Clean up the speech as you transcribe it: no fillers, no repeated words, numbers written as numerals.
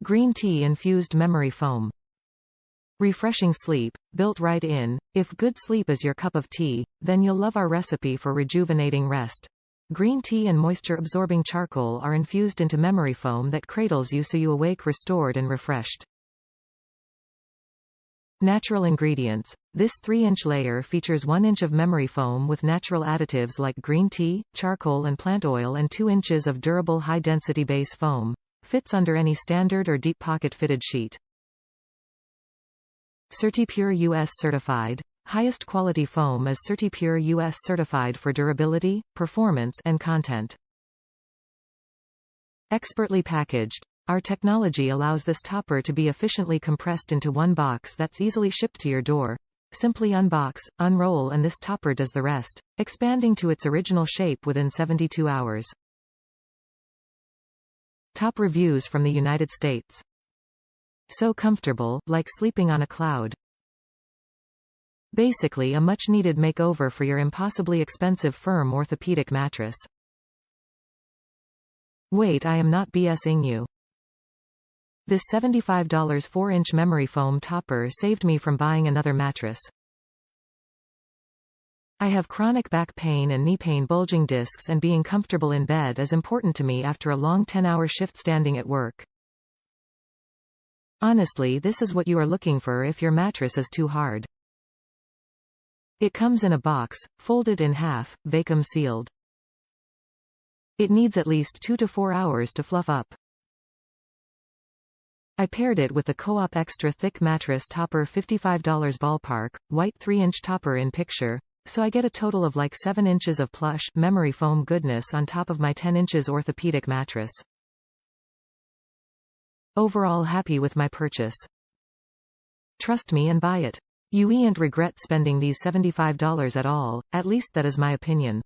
Green tea infused memory foam. Refreshing sleep, built right in. If good sleep is your cup of tea, then you'll love our recipe for rejuvenating rest. Green tea and moisture-absorbing charcoal are infused into memory foam that cradles you so you awake restored and refreshed. Natural ingredients. This 3-inch layer features 1 inch of memory foam with natural additives like green tea, charcoal and plant oil, and 2 inches of durable high-density base foam. Fits under any standard or deep pocket fitted sheet. CertiPUR US Certified. Highest quality foam is CertiPUR US Certified for durability, performance, and content. Expertly packaged. Our technology allows this topper to be efficiently compressed into one box that's easily shipped to your door. Simply unbox, unroll, and this topper does the rest, expanding to its original shape within 72 hours. Top reviews from the United States. So comfortable, like sleeping on a cloud. Basically a much-needed makeover for your impossibly expensive firm orthopedic mattress. Wait, I am not BSing you. This $75 4-inch memory foam topper saved me from buying another mattress. I have chronic back pain and knee pain. Bulging discs and being comfortable in bed is important to me after a long 10-hour shift standing at work. Honestly, this is what you are looking for if your mattress is too hard. It comes in a box, folded in half, vacuum sealed. It needs at least 2 to 4 hours to fluff up. I paired it with the Co-op Extra Thick Mattress Topper $55 ballpark, white 3-inch topper in picture, so I get a total of like 7 inches of plush, memory foam goodness on top of my 10 inches orthopedic mattress. Overall happy with my purchase. Trust me and buy it. You won't regret spending these $75 at all, at least that is my opinion.